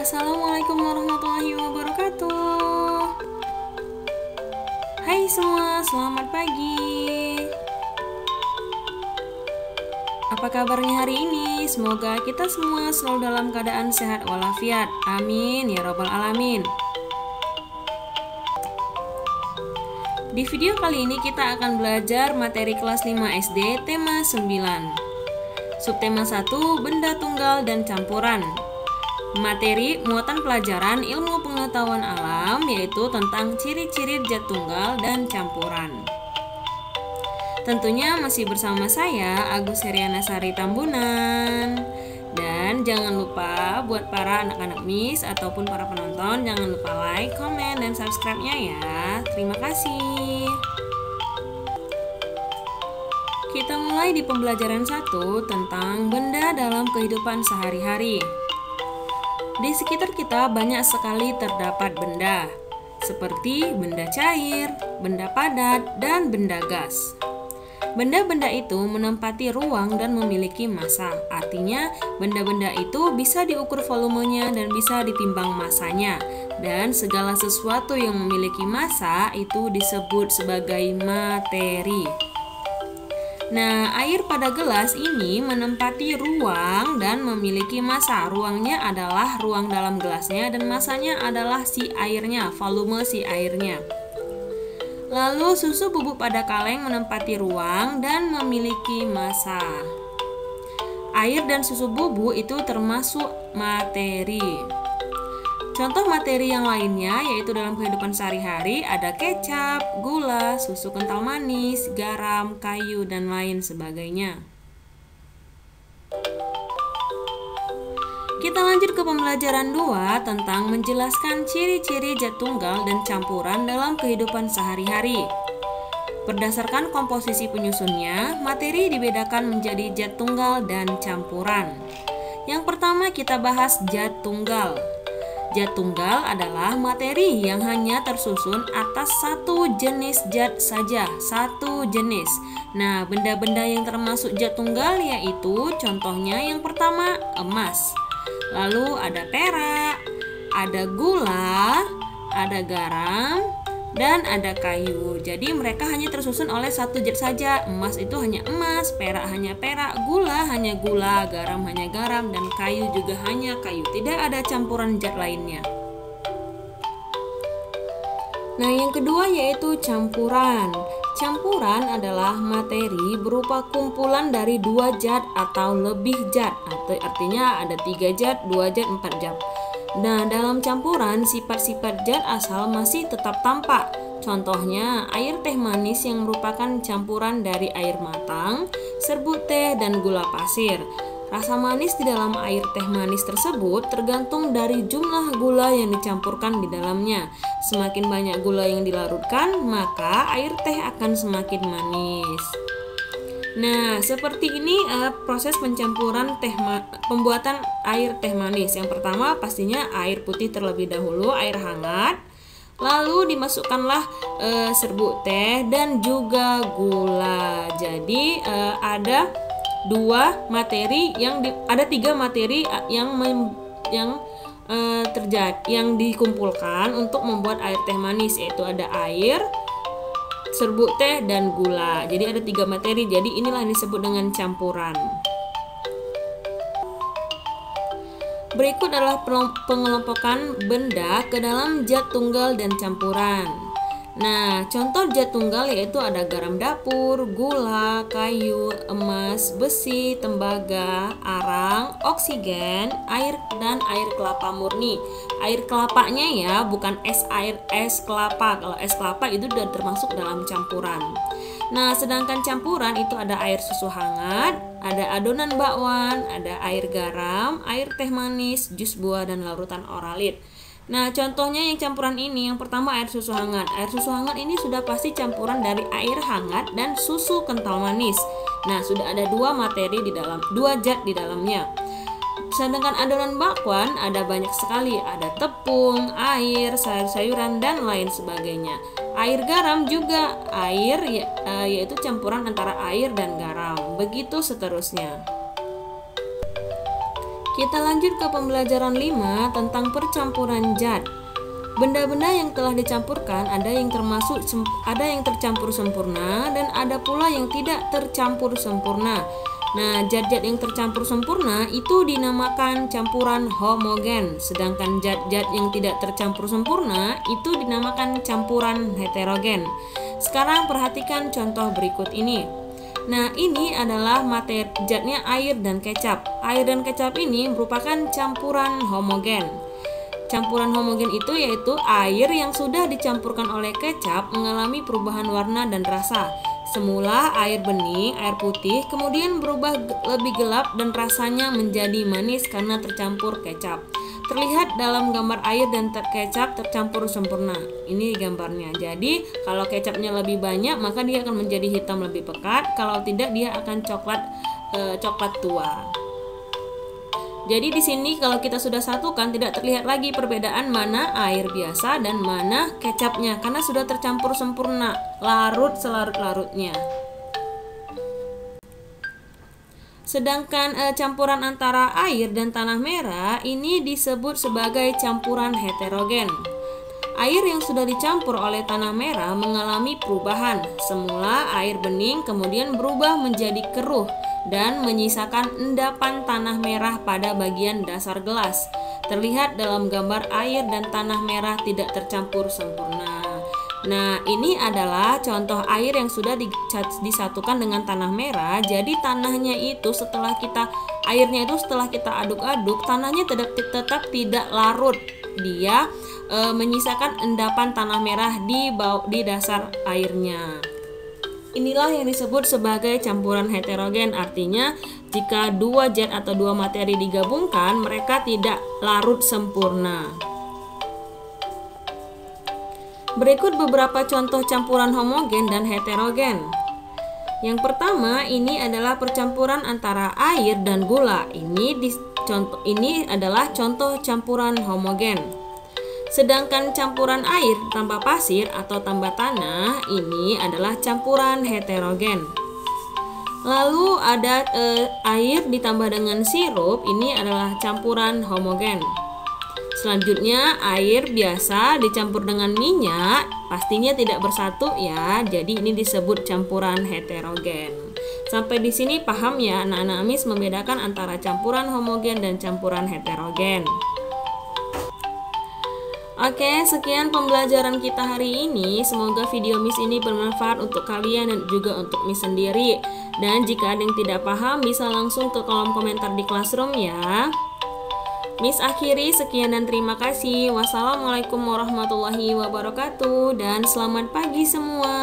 Assalamualaikum warahmatullahi wabarakatuh. Hai semua, selamat pagi. Apa kabarnya hari ini? Semoga kita semua selalu dalam keadaan sehat walafiat. Amin ya rabbal alamin. Di video kali ini kita akan belajar materi kelas 5 SD tema 9. Subtema 1, benda tunggal dan campuran. Materi muatan pelajaran ilmu pengetahuan alam yaitu tentang ciri-ciri zat tunggal dan campuran. Tentunya masih bersama saya Agus Heriana Sari Tambunan. Dan jangan lupa buat para anak-anak Miss ataupun para penonton, jangan lupa like, komen, dan subscribe-nya ya. Terima kasih. Kita mulai di pembelajaran 1 tentang benda dalam kehidupan sehari-hari. Di sekitar kita banyak sekali terdapat benda, seperti benda cair, benda padat, dan benda gas. Benda-benda itu menempati ruang dan memiliki massa. Artinya, benda-benda itu bisa diukur volumenya dan bisa ditimbang massanya. Dan segala sesuatu yang memiliki massa itu disebut sebagai materi. Nah, air pada gelas ini menempati ruang dan memiliki massa. Ruangnya adalah ruang dalam gelasnya dan massanya adalah si airnya, volume si airnya. Lalu susu bubuk pada kaleng menempati ruang dan memiliki massa. Air dan susu bubuk itu termasuk materi. Contoh materi yang lainnya yaitu dalam kehidupan sehari-hari ada kecap, gula, susu kental manis, garam, kayu, dan lain sebagainya. Kita lanjut ke pembelajaran 2 tentang menjelaskan ciri-ciri zat tunggal dan campuran dalam kehidupan sehari-hari. Berdasarkan komposisi penyusunnya, materi dibedakan menjadi zat tunggal dan campuran. Yang pertama kita bahas zat tunggal. Zat tunggal adalah materi yang hanya tersusun atas satu jenis zat saja, satu jenis. Nah, benda-benda yang termasuk zat tunggal yaitu contohnya yang pertama emas. Lalu ada perak, ada gula, ada garam, dan ada kayu. Jadi mereka hanya tersusun oleh satu zat saja. Emas itu hanya emas, perak hanya perak, gula hanya gula, garam hanya garam, dan kayu juga hanya kayu. Tidak ada campuran zat lainnya. Nah, yang kedua yaitu campuran. Campuran adalah materi berupa kumpulan dari 2 zat atau lebih zat. Artinya ada 3 zat, 2 zat, 4 zat. Nah, dalam campuran, sifat-sifat zat asal masih tetap tampak. Contohnya, air teh manis yang merupakan campuran dari air matang, serbuk teh, dan gula pasir. Rasa manis di dalam air teh manis tersebut tergantung dari jumlah gula yang dicampurkan di dalamnya. Semakin banyak gula yang dilarutkan, maka air teh akan semakin manis. Nah, seperti ini proses pencampuran pembuatan air teh manis. Yang pertama pastinya air putih terlebih dahulu, air hangat. Lalu dimasukkanlah serbuk teh dan juga gula. Jadi ada tiga materi yang dikumpulkan untuk membuat air teh manis, yaitu ada air, serbuk teh, dan gula. Jadi ada 3 materi. Jadi inilah yang disebut dengan campuran. Berikut adalah pengelompokan benda ke dalam zat tunggal dan campuran. Nah, contoh zat tunggal yaitu ada garam dapur, gula, kayu, emas, besi, tembaga, arang, oksigen, air, dan air kelapa murni. Air kelapanya ya, bukan es kelapa. Kalau es kelapa itu sudah termasuk dalam campuran. Nah, sedangkan campuran itu ada air susu hangat, ada adonan bakwan, ada air garam, air teh manis, jus buah, dan larutan oralit. Nah, contohnya yang campuran ini, yang pertama air susu hangat. Air susu hangat ini sudah pasti campuran dari air hangat dan susu kental manis. Nah, sudah ada 2 materi di dalam, 2 zat di dalamnya. Sedangkan adonan bakwan ada banyak sekali, ada tepung, air, sayur-sayuran, dan lain sebagainya. Air garam juga air, yaitu campuran antara air dan garam. Begitu seterusnya. Kita lanjut ke pembelajaran 5 tentang percampuran zat. Benda-benda yang telah dicampurkan ada yang tercampur sempurna dan ada pula yang tidak tercampur sempurna. Nah, zat-zat yang tercampur sempurna itu dinamakan campuran homogen, sedangkan zat-zat yang tidak tercampur sempurna itu dinamakan campuran heterogen. Sekarang perhatikan contoh berikut ini. Nah, ini adalah materi zatnya air dan kecap. Air dan kecap ini merupakan campuran homogen. Campuran homogen itu yaitu air yang sudah dicampurkan oleh kecap mengalami perubahan warna dan rasa. Semula air bening, air putih, kemudian berubah lebih gelap dan rasanya menjadi manis karena tercampur kecap. Terlihat dalam gambar air dan kecap tercampur sempurna. Ini gambarnya. Jadi, kalau kecapnya lebih banyak, maka dia akan menjadi hitam lebih pekat. Kalau tidak, dia akan coklat tua. Jadi di sini kalau kita sudah satukan tidak terlihat lagi perbedaan mana air biasa dan mana kecapnya karena sudah tercampur sempurna, larut selarut-larutnya. Sedangkan campuran antara air dan tanah merah ini disebut sebagai campuran heterogen. Air yang sudah dicampur oleh tanah merah mengalami perubahan. Semula air bening kemudian berubah menjadi keruh dan menyisakan endapan tanah merah pada bagian dasar gelas. Terlihat dalam gambar air dan tanah merah tidak tercampur sempurna. Nah, ini adalah contoh air yang sudah disatukan dengan tanah merah. Jadi tanahnya itu airnya itu setelah kita aduk-aduk, tanahnya tetap tidak larut. Dia menyisakan endapan tanah merah di dasar airnya. Inilah yang disebut sebagai campuran heterogen. Artinya jika dua zat atau dua materi digabungkan, mereka tidak larut sempurna. Berikut beberapa contoh campuran homogen dan heterogen. Yang pertama, ini adalah percampuran antara air dan gula. Ini adalah contoh campuran homogen. Sedangkan campuran air tambah pasir atau tambah tanah ini adalah campuran heterogen. Lalu ada air ditambah dengan sirup, ini adalah campuran homogen. Selanjutnya air biasa dicampur dengan minyak, pastinya tidak bersatu ya. Jadi ini disebut campuran heterogen. Sampai di sini paham ya anak-anak Miss membedakan antara campuran homogen dan campuran heterogen. Oke, sekian pembelajaran kita hari ini. Semoga video Miss ini bermanfaat untuk kalian dan juga untuk Miss sendiri. Dan jika ada yang tidak paham, bisa langsung ke kolom komentar di Classroom ya. Miss akhiri, sekian dan terima kasih. Wassalamualaikum warahmatullahi wabarakatuh. Dan selamat pagi semua.